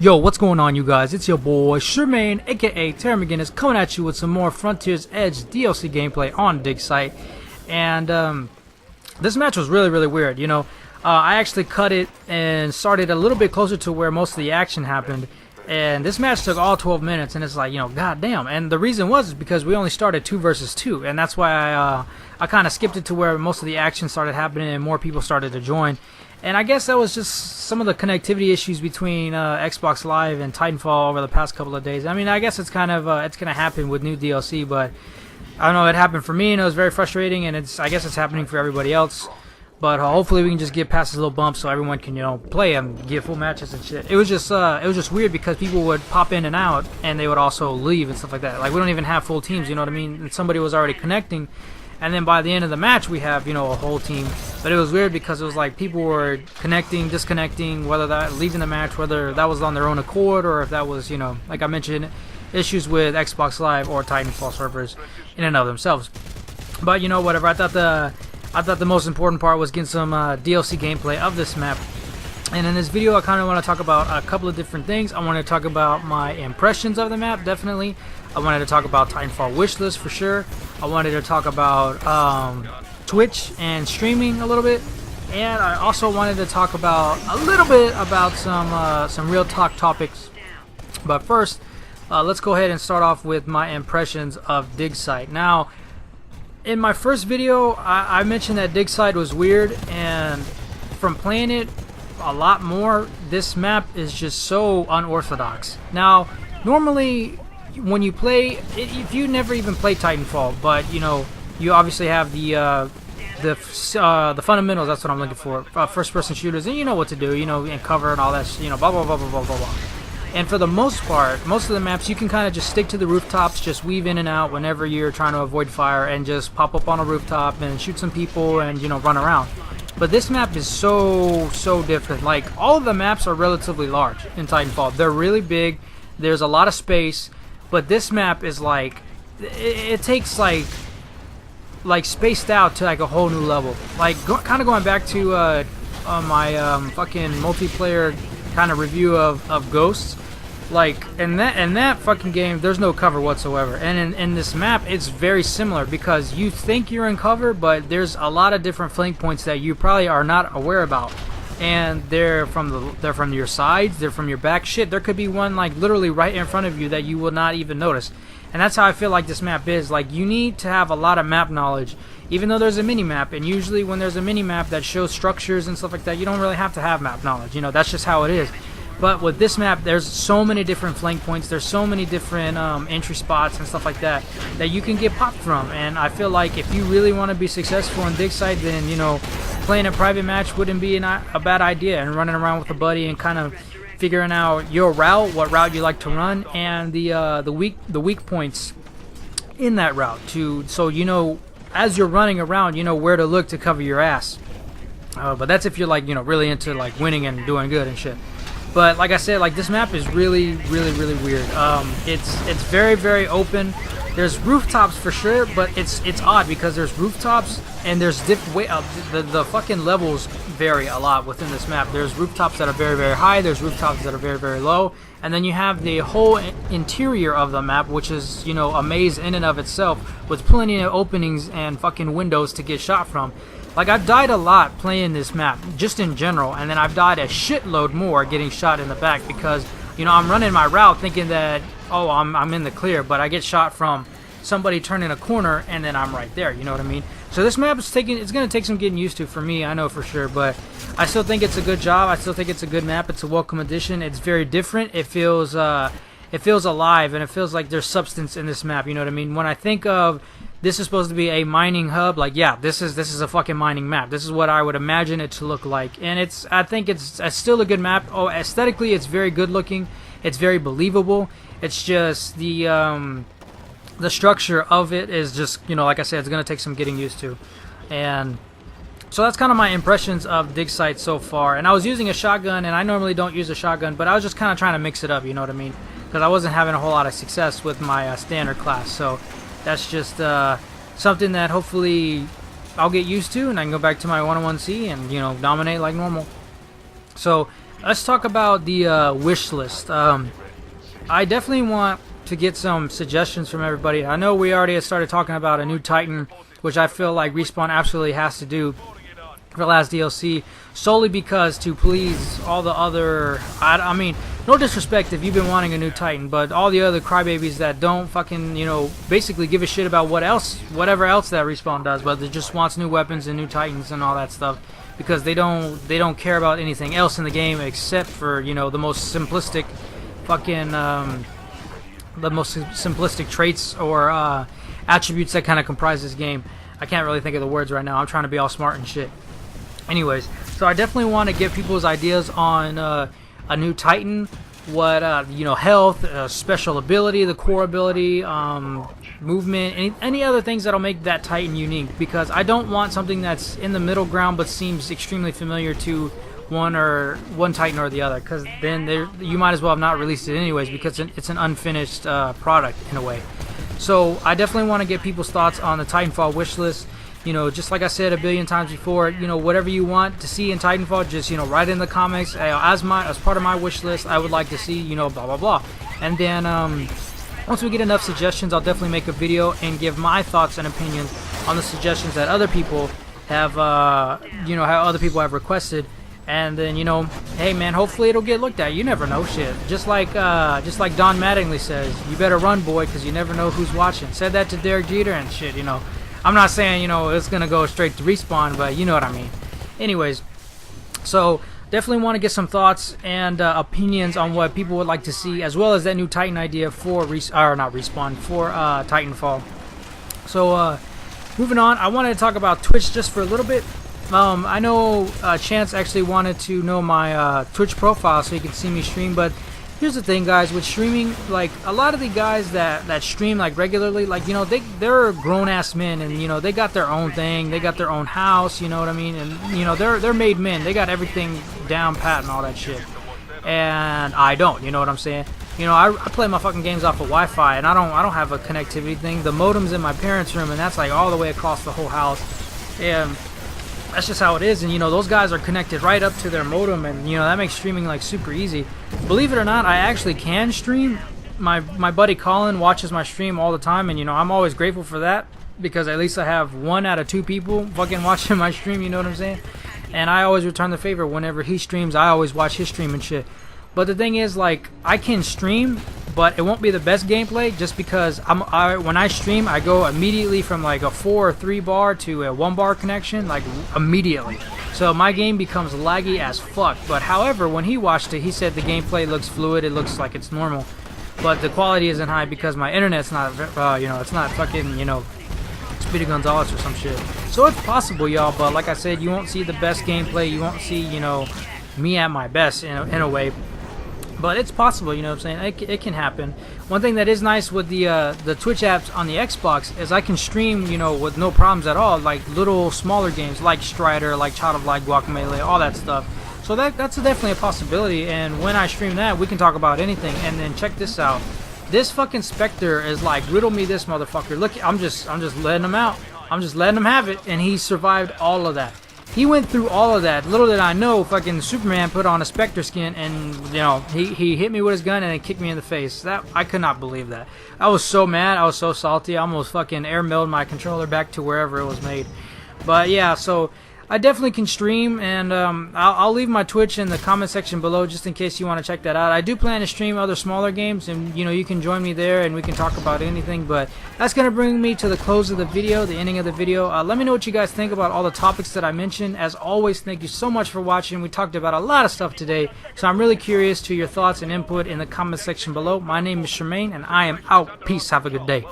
Yo, what's going on, you guys? It's your boy Shermaine, aka Terry McGinnis, coming at you with some more Frontier's Edge DLC gameplay on Dig Site. And this match was really weird. I actually cut it and started a little bit closer to where most of the action happened. And this match took all 12 minutes, and it's like, goddamn. And the reason was because we only started 2 versus 2, and that's why I kind of skipped it to where most of the action started happening and more people started to join. And I guess that was just some of the connectivity issues between Xbox Live and Titanfall over the past couple of days. I mean, I guess it's kind of it's gonna happen with new DLC, but I don't know. It happened for me, and it was very frustrating. And I guess it's happening for everybody else. But hopefully we can just get past this little bump so everyone can play and get full matches and shit. It was just weird because people would pop in and out, and they would also leave and stuff like that. Like, we don't even have full teams, you know what I mean? And somebody was already connecting. And then by the end of the match, we have, a whole team. But it was weird because it was like people were connecting, disconnecting, whether that leaving the match, whether that was on their own accord, or if that was, like I mentioned, issues with Xbox Live or Titanfall servers in and of themselves. But whatever. I thought the most important part was getting some DLC gameplay of this map. And in this video, I kind of want to talk about a couple of different things. I want to talk about my impressions of the map, definitely. I wanted to talk about Titanfall Wishlist for sure. I wanted to talk about Twitch and streaming a little bit. And I also wanted to talk about a little bit about some real talk topics. But first, let's go ahead and start off with my impressions of Dig Site. Now, in my first video, I mentioned that Dig Site was weird, and from playing it a lot more, this map is just so unorthodox. Now, normally when you play, if you never even played Titanfall, but you obviously have the fundamentals. That's what I'm looking for. First-person shooters, and you know what to do. And cover and all that. Blah blah blah blah blah blah blah. And for the most part, most of the maps, you can kind of just stick to the rooftops, just weave in and out whenever you're trying to avoid fire, and just pop up on a rooftop and shoot some people and run around. But this map is so different. Like, all of the maps are relatively large in Titanfall. They're really big. There's a lot of space. But this map is like, it takes like spaced out to like a whole new level. Like, kind of going back to my fucking multiplayer kind of review of Ghosts. Like, in that fucking game, there's no cover whatsoever. And in this map, it's very similar because you think you're in cover, but there's a lot of different flank points that you probably are not aware about. And they're from your sides, they're from your back. Shit, there could be one like literally right in front of you that you will not even notice. And that's how I feel like this map is. Like, you need to have a lot of map knowledge, even though there's a mini map. And usually when there's a mini map that shows structures and stuff like that, you don't really have to have map knowledge. That's just how it is. But with this map, there's so many different flank points. There's so many different entry spots and stuff like that you can get popped from. And I feel like if you really want to be successful in Dig Site, then playing a private match wouldn't be a bad idea. And running around with a buddy and kind of figuring out your route, what route you like to run, and the weak points in that route. So as you're running around, where to look to cover your ass. But that's if you're like really into like winning and doing good and shit. But like I said, like, this map is really weird. It's very open. There's rooftops for sure, but it's odd because there's rooftops and there's the fucking levels vary a lot within this map. There's rooftops that are very high. There's rooftops that are very low, and then you have the whole interior of the map, which is a maze in and of itself with plenty of openings and fucking windows to get shot from. Like, I've died a lot playing this map, just in general, and then I've died a shitload more getting shot in the back because, I'm running my route thinking that, oh, I'm in the clear, but I get shot from somebody turning a corner, and then I'm right there, you know what I mean? So this map it's going to take some getting used to for me, I know for sure, but I still think it's a good job. I still think it's a good map. It's a welcome addition. It's very different. It feels alive, and it feels like there's substance in this map, you know what I mean? When I think of this is supposed to be a mining hub, like, yeah, this is a fucking mining map. This is what I would imagine it to look like. And I think it's still a good map. Oh, aesthetically, it's very good looking. It's very believable. It's just the structure of it is just, like I said, it's going to take some getting used to. And so that's kind of my impressions of Dig Site so far. And I was using a shotgun, and I normally don't use a shotgun, but I was just kind of trying to mix it up, you know what I mean? Because I wasn't having a whole lot of success with my standard class. So that's just something that hopefully I'll get used to, and I can go back to my 101C and dominate like normal. So let's talk about the wish list. I definitely want to get some suggestions from everybody. I know we already started talking about a new Titan, which I feel like Respawn absolutely has to do for the last DLC, solely because to please all the other, I mean, no disrespect if you've been wanting a new Titan, but all the other crybabies that don't fucking, you know, basically give a shit about whatever else that Respawn does, but they just wants new weapons and new Titans and all that stuff, because they don't care about anything else in the game except for, you know, the most simplistic fucking the most simplistic traits or attributes that kind of comprise this game. I can't really think of the words right now. I'm trying to be all smart and shit. Anyways, so I definitely want to get people's ideas on a new Titan, what you know, health, special ability, the core ability, movement, any other things that'll make that Titan unique, because I don't want something that's in the middle ground but seems extremely familiar to one Titan or the other, because then you might as well have not released it anyways, because it's an unfinished product in a way. So I definitely want to get people's thoughts on the Titanfall wish list. You know, just like I said a billion times before, you know, whatever you want to see in Titanfall, just, you know, write in the comments. As part of my wish list, I would like to see, you know, blah blah blah. And then once we get enough suggestions, I'll definitely make a video and give my thoughts and opinions on the suggestions that other people have, you know, how other people have requested. And then, you know, hey man, hopefully it'll get looked at. You never know, shit. Just like Don Mattingly says, you better run, boy, because you never know who's watching. Said that to Derek Jeter and shit, you know. I'm not saying, you know, it's gonna go straight to Respawn, but you know what I mean. Anyways, so definitely want to get some thoughts and opinions on what people would like to see, as well as that new Titan idea for Respawn, for Titanfall. So moving on, I wanted to talk about Twitch just for a little bit. I know Chance actually wanted to know my Twitch profile so he could see me stream, but here's the thing, guys, with streaming, like, a lot of the guys that stream, like, regularly, like, you know, they're grown-ass men, and, you know, they got their own thing, they got their own house, you know what I mean, and, you know, they're made men, they got everything down pat and all that shit, and I don't, you know what I'm saying? You know, I play my fucking games off of Wi-Fi, and I don't have a connectivity thing. The modem's in my parents' room, and that's, like, all the way across the whole house, and that's just how it is. And you know, those guys are connected right up to their modem, and you know, that makes streaming like super easy. Believe it or not, I actually can stream. My buddy Colin watches my stream all the time, and you know, I'm always grateful for that, because at least I have 1 out of 2 people fucking watching my stream, you know what I'm saying? And I always return the favor. Whenever he streams, I always watch his stream and shit. But the thing is, like, I can stream, but it won't be the best gameplay, just because when I stream, I go immediately from like a 4 or 3 bar to a 1 bar connection, like immediately. So my game becomes laggy as fuck. But however, when he watched it, he said the gameplay looks fluid, it looks like it's normal. But the quality isn't high because my internet's not, you know, it's not fucking, you know, Speedy Gonzalez or some shit. So it's possible, y'all, but like I said, you won't see the best gameplay, you won't see, you know, me at my best in a way. But it's possible, you know what I'm saying? It can happen. One thing that is nice with the Twitch apps on the Xbox is I can stream, you know, with no problems at all, like little smaller games like Strider, like Child of Light, Guacamelee, all that stuff. So that's definitely a possibility, and when I stream that, we can talk about anything. And then check this out. This fucking Spectre is like, riddle me this motherfucker. Look, I'm just letting him out. I'm just letting him have it, and he survived all of that. He went through all of that. Little did I know, fucking Superman put on a Spectre skin, and you know, he hit me with his gun and then kicked me in the face. That, I could not believe that. I was so mad. I was so salty. I almost fucking airmailed my controller back to wherever it was made. But yeah, so I definitely can stream, and I'll leave my Twitch in the comment section below just in case you want to check that out. I do plan to stream other smaller games, and you know, you can join me there and we can talk about anything. But that's going to bring me to the close of the video, the ending of the video. Let me know what you guys think about all the topics that I mentioned. As always, thank you so much for watching. We talked about a lot of stuff today, so I'm really curious to your thoughts and input in the comment section below. My name is Charmaine, and I am out. Peace. Have a good day.